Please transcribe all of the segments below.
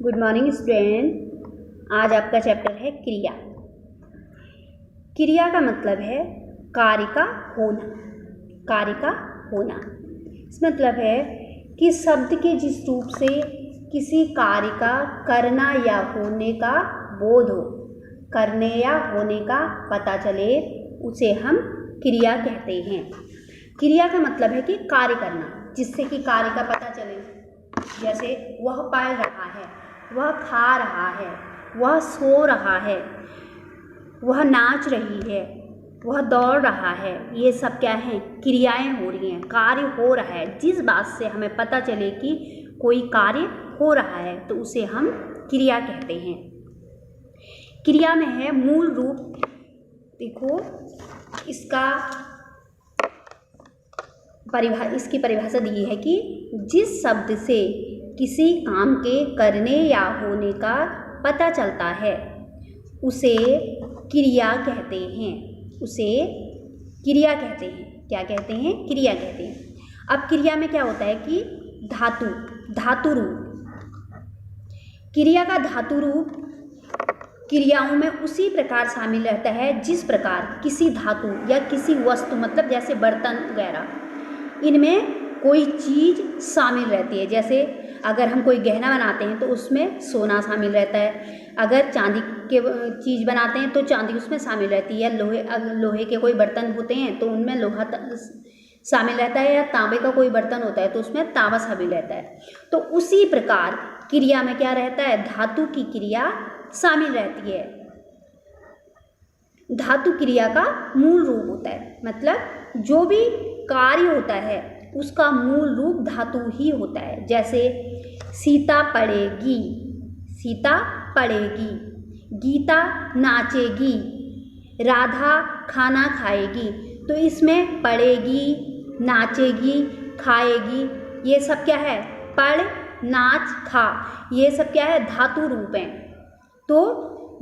Good morning student. आज आपका chapter है क्रिया। क्रिया का मतलब है कार्य का होना। कार्य का होना इस मतलब है कि शब्द के जिस रूप से किसी कार्य का करना या होने का बोध हो, करने या होने का पता चले, उसे हम क्रिया कहते हैं। क्रिया का मतलब है कि कार्य करना, जिससे कि कार्य का पता चले। जैसे वह पढ़ रहा है, वह खा रहा है, वह सो रहा है, वह नाच रही है, वह दौड़ रहा है। ये सब क्या है? क्रियाएं हो रही हैं, कार्य हो रहा है। जिस बात से हमें पता चले कि कोई कार्य हो रहा है तो उसे हम क्रिया कहते हैं। क्रिया में है मूल रूप। देखो इसकी परिभाषा दी है कि जिस शब्द से किसी काम के करने या होने का पता चलता है उसे क्रिया कहते हैं। उसे क्रिया कहते हैं। क्या कहते हैं? क्रिया कहते हैं। अब क्रिया में क्या होता है कि धातु रूप। क्रिया का धातु रूप क्रियाओं में उसी प्रकार शामिल रहता है जिस प्रकार किसी धातु या किसी वस्तु, मतलब जैसे बर्तन वगैरह, इनमें कोई चीज़ शामिल रहती है। जैसे अगर हम कोई गहना बनाते हैं तो उसमें सोना शामिल रहता है। अगर चांदी के चीज़ बनाते हैं तो चांदी उसमें शामिल रहती है। लोहे के कोई बर्तन होते हैं तो उनमें लोहा शामिल रहता है, या तांबे का कोई बर्तन होता है तो उसमें तांबा शामिल रहता है। तो उसी प्रकार क्रिया में क्या रहता है? धातु की क्रिया शामिल रहती है। धातु क्रिया का मूल रूप होता है, मतलब जो भी कार्य होता है उसका मूल रूप धातु ही होता है। जैसे सीता पढ़ेगी, सीता पढ़ेगी, गीता नाचेगी, राधा खाना खाएगी। तो इसमें पढ़ेगी, नाचेगी, खाएगी, ये सब क्या है? पढ़, नाच, खा, ये सब क्या है? धातु रूप हैं। तो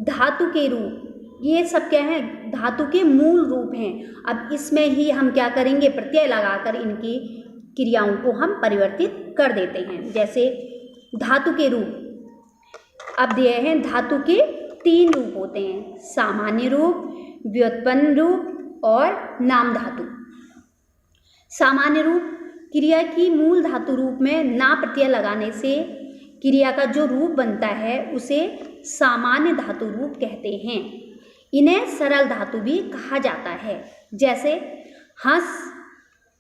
धातु के रूप ये सब क्या है? धातु के मूल रूप हैं। अब इसमें ही हम क्या करेंगे? प्रत्यय लगाकर इनकी क्रियाओं को हम परिवर्तित कर देते हैं। जैसे धातु के रूप अब दिए हैं। धातु के 3 रूप होते हैं: सामान्य रूप, व्युत्पन्न रूप और नाम धातु। सामान्य रूप क्रिया की मूल धातु रूप में ना प्रत्यय लगाने से क्रिया का जो रूप बनता है उसे सामान्य धातु रूप कहते हैं। इन्हें सरल धातु भी कहा जाता है। जैसे हंस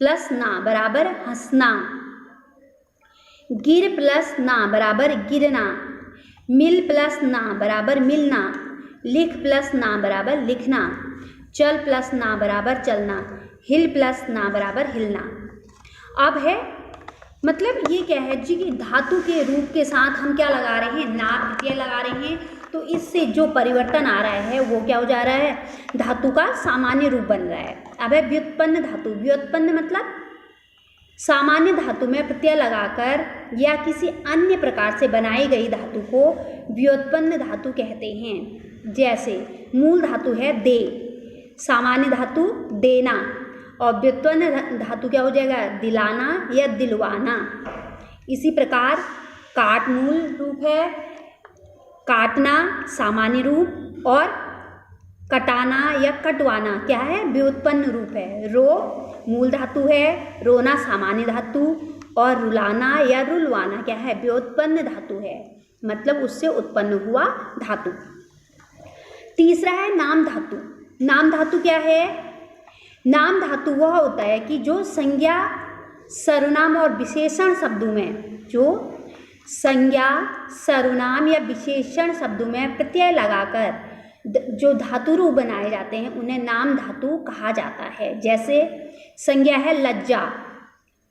प्लस ना बराबर हंसना, गिर प्लस ना बराबर गिरना, मिल प्लस ना बराबर मिलना, लिख प्लस ना बराबर लिखना, चल प्लस ना बराबर चलना, हिल प्लस ना बराबर हिलना। अब है मतलब ये क्या है जी कि धातु के रूप के साथ हम क्या लगा रहे हैं? ना प्रत्यय लगा रहे हैं। तो इससे जो परिवर्तन आ रहा है वो क्या हो जा रहा है? धातु का सामान्य रूप बन रहा है। अब है व्युत्पन्न धातु। व्युत्पन्न मतलब सामान्य धातु में प्रत्यय लगाकर या किसी अन्य प्रकार से बनाई गई धातु को व्युत्पन्न धातु कहते हैं। जैसे मूल धातु है दे, सामान्य धातु देना, और व्युत्पन्न धातु क्या हो जाएगा? दिलाना या दिलवाना। इसी प्रकार काट मूल रूप है, काटना सामान्य रूप, और कटाना या कटवाना क्या है? व्युत्पन्न रूप है। रो मूल धातु है, रोना सामान्य धातु, और रुलाना या रुलवाना क्या है? व्युत्पन्न धातु है, मतलब उससे उत्पन्न हुआ धातु। तीसरा है नाम धातु। नाम धातु क्या है? नाम धातु वह होता है कि जो संज्ञा, सर्वनाम और विशेषण शब्दों में, जो संज्ञा, सर्वनाम या विशेषण शब्दों में प्रत्यय लगाकर जो धातु रूप बनाए जाते हैं उन्हें नाम धातु कहा जाता है। जैसे संज्ञा है लज्जा,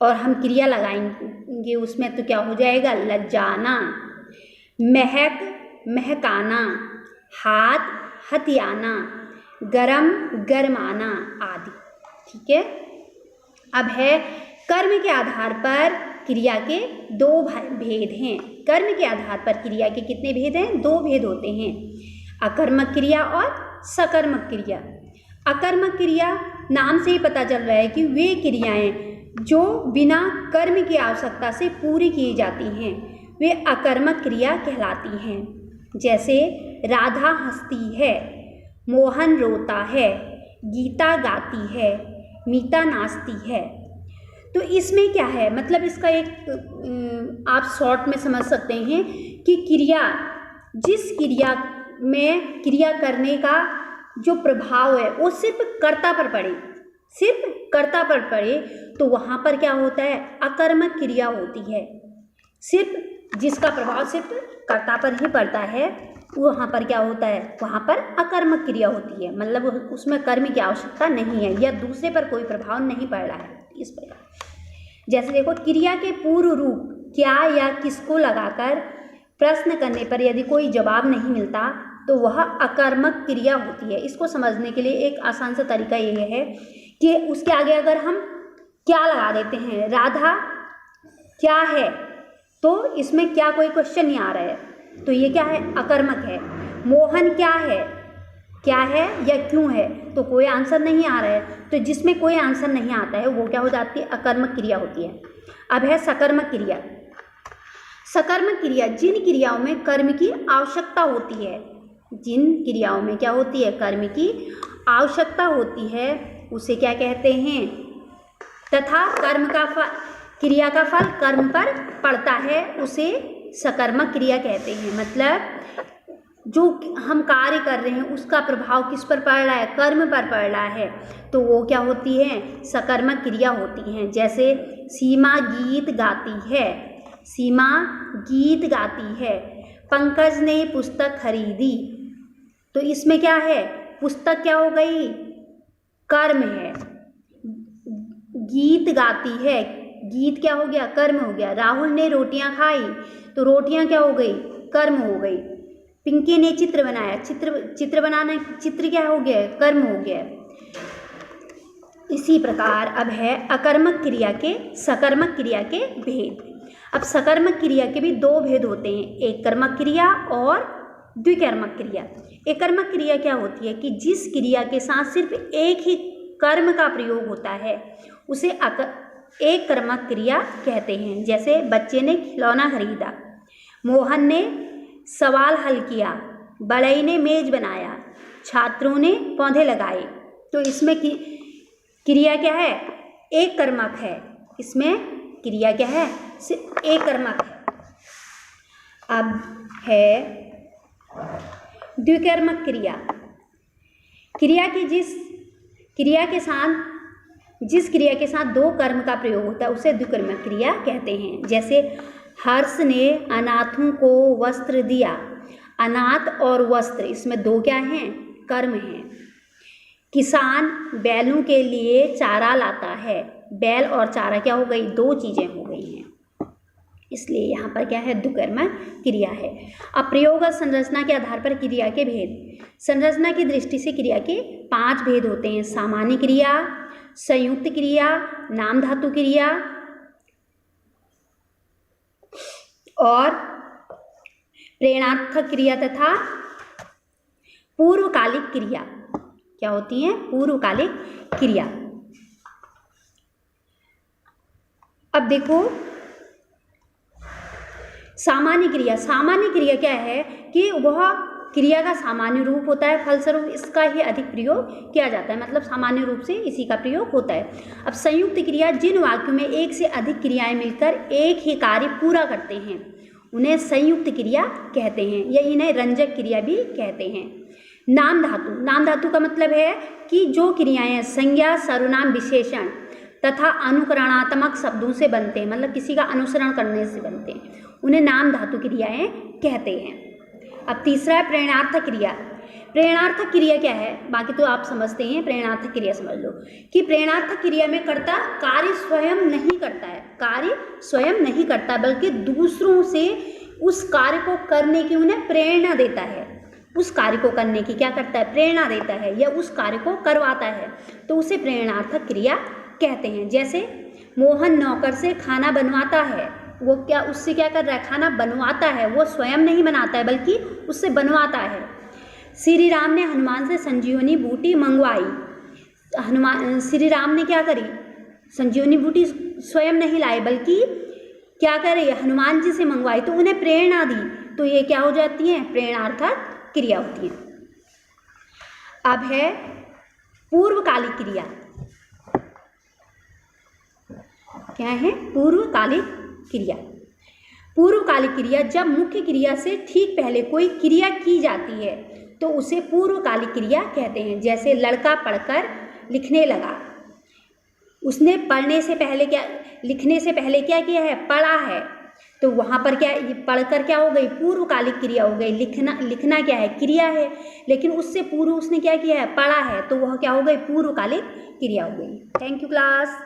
और हम क्रिया लगाएंगे उसमें तो क्या हो जाएगा? लज्जाना। महक महकाना, हाथ हथियाना, गरम गरमाना आदि। ठीक है। अब है कर्म के आधार पर क्रिया के 2 भेद हैं। कर्म के आधार पर क्रिया के कितने भेद हैं? 2 भेद होते हैं: अकर्मक क्रिया और सकर्मक क्रिया। अकर्मक क्रिया नाम से ही पता चल रहा है कि वे क्रियाएं जो बिना कर्म की आवश्यकता से पूरी की जाती हैं, वे अकर्मक क्रिया कहलाती हैं। जैसे राधा हंसती है, मोहन रोता है, गीता गाती है, मीता नाचती है। तो इसमें क्या है, मतलब इसका एक आप शॉर्ट में समझ सकते हैं कि क्रिया, जिस क्रिया में क्रिया करने का जो प्रभाव है वो सिर्फ कर्ता पर पड़े, सिर्फ कर्ता पर पड़े, तो वहाँ पर क्या होता है, अकर्मक क्रिया होती है। सिर्फ जिसका प्रभाव सिर्फ कर्ता पर ही पड़ता है, वहाँ पर क्या होता है, वहाँ पर अकर्मक क्रिया होती है, मतलब उसमें कर्म की आवश्यकता नहीं है या दूसरे पर कोई प्रभाव नहीं पड़ रहा है। इस प्रकार जैसे देखो, क्रिया के पूर्व रूप क्या या किसको लगाकर प्रश्न करने पर यदि कोई जवाब नहीं मिलता तो वह अकर्मक क्रिया होती है। इसको समझने के लिए एक आसान सा तरीका ये है कि उसके आगे अगर हम क्या लगा देते हैं, राधा क्या है, तो इसमें क्या कोई क्वेश्चन नहीं आ रहा है, तो ये क्या है, अकर्मक है। मोहन क्या है या क्यों है, तो कोई आंसर नहीं आ रहा है, तो जिसमें कोई आंसर नहीं आता है वो क्या हो जाती है, अकर्मक क्रिया होती है। अब है सकर्मक क्रिया। सकर्मक क्रिया जिन क्रियाओं में कर्म की आवश्यकता होती है, जिन क्रियाओं में क्या होती है, कर्म की आवश्यकता होती है, उसे क्या कहते हैं, तथा कर्म का फल, क्रिया का फल कर्म पर पड़ता है, उसे सकर्मक क्रिया कहते हैं। मतलब जो हम कार्य कर रहे हैं उसका प्रभाव किस पर पड़ रहा है, कर्म पर पड़ रहा है, तो वो क्या होती है, सकर्मक क्रिया होती हैं। जैसे सीमा गीत गाती है, सीमा गीत गाती है, पंकज ने पुस्तक खरीदी, तो इसमें क्या है, पुस्तक क्या हो गई, कर्म है। गीत गाती है, गीत क्या हो गया, कर्म हो गया। राहुल ने रोटियां खाई, तो रोटियां क्या हो गई, कर्म हो गई। पिंकी ने चित्र बनाया, चित्र बनाना, चित्र क्या हो गया, कर्म हो गया। इसी प्रकार अब है अकर्मक क्रिया के सकर्मक क्रिया के भेद। अब सकर्मक क्रिया के भी दो भेद होते हैं, एक कर्मक क्रिया और द्विकर्मक क्रिया। एक कर्मक क्रिया क्या होती है कि जिस क्रिया के साथ सिर्फ एक ही कर्म का प्रयोग होता है उसे एक कर्मक क्रिया कहते हैं। जैसे बच्चे ने खिलौना खरीदा, मोहन ने सवाल हल किया, बढ़ई ने मेज बनाया, छात्रों ने पौधे लगाए, तो इसमें क्रिया क्या है, एक कर्मक है, इसमें क्रिया क्या है, सिर्फ एक कर्मक है। अब है द्विकर्मक क्रिया। क्रिया की जिस क्रिया के साथ दो कर्म का प्रयोग होता है उसे द्विकर्मक क्रिया कहते हैं। जैसे हर्ष ने अनाथों को वस्त्र दिया, अनाथ और वस्त्र इसमें दो क्या हैं, कर्म हैं। किसान बैलों के लिए चारा लाता है, बैल और चारा क्या हो गई, दो चीज़ें हो गई हैं, इसलिए यहाँ पर क्या है, द्विकर्मक क्रिया है। अब प्रयोग और संरचना के आधार पर क्रिया के भेद। संरचना की दृष्टि से क्रिया के 5 भेद होते हैं, सामान्य क्रिया, संयुक्त क्रिया, नाम धातु क्रिया और प्रेरणार्थक क्रिया तथा पूर्वकालिक क्रिया। क्या होती हैं, पूर्वकालिक क्रिया। अब देखो सामान्य क्रिया। सामान्य क्रिया क्या है कि वह क्रिया का सामान्य रूप होता है, फलस्वरूप इसका ही अधिक प्रयोग किया जाता है, मतलब सामान्य रूप से इसी का प्रयोग होता है। अब संयुक्त क्रिया जिन वाक्यों में एक से अधिक क्रियाएं मिलकर एक ही कार्य पूरा करते हैं उन्हें संयुक्त क्रिया कहते हैं, या इन्हें रंजक क्रिया भी कहते हैं। नाम धातु। नाम धातु का मतलब है कि जो क्रियाएं संज्ञा, सर्वनाम, विशेषण तथा अनुकरणात्मक शब्दों से बनते हैं, मतलब किसी का अनुसरण करने से बनते हैं, उन्हें नाम धातु क्रियाएं कहते हैं। अब तीसरा है प्रेरणार्थक क्रिया। प्रेरणार्थक क्रिया क्या है, बाकी तो आप समझते हैं, प्रेरणार्थक क्रिया समझ लो कि प्रेरणार्थक क्रिया में कर्ता कार्य स्वयं नहीं करता है, कार्य स्वयं नहीं करता बल्कि दूसरों से उस कार्य को करने की उन्हें प्रेरणा देता है, उस कार्य को करने की क्या करता है, प्रेरणा देता है या उस कार्य को करवाता है, तो उसे प्रेरणार्थक क्रिया कहते हैं। जैसे मोहन नौकर से खाना बनवाता है, वो क्या उससे क्या कर रहा है, खाना बनवाता है, वो स्वयं नहीं बनाता है बल्कि उससे बनवाता है। श्री राम ने हनुमान से संजीवनी बूटी मंगवाई, श्री राम ने क्या करी, संजीवनी बूटी स्वयं नहीं लाए बल्कि क्या करे, हनुमान जी से मंगवाई तो उन्हें प्रेरणा दी, तो ये क्या हो जाती है, प्रेरणार्थक क्रिया होती है। अब है पूर्वकालिक क्रिया। क्या है, पूर्वकालिक क्रिया। पूर्वकालिक क्रिया जब मुख्य क्रिया से ठीक पहले कोई क्रिया की जाती है तो उसे पूर्वकालिक क्रिया कहते हैं। जैसे लड़का पढ़कर लिखने लगा, उसने पढ़ने से पहले क्या, लिखने से पहले क्या किया है, पढ़ा है, तो वहाँ पर क्या, पढ़कर क्या हो गई, पूर्वकालिक क्रिया हो गई। लिखना क्या है, क्रिया है, लेकिन उससे पूर्व उसने क्या किया है, पढ़ा है, तो वह क्या हो गई, पूर्वकालिक क्रिया हो गई। Thank you class.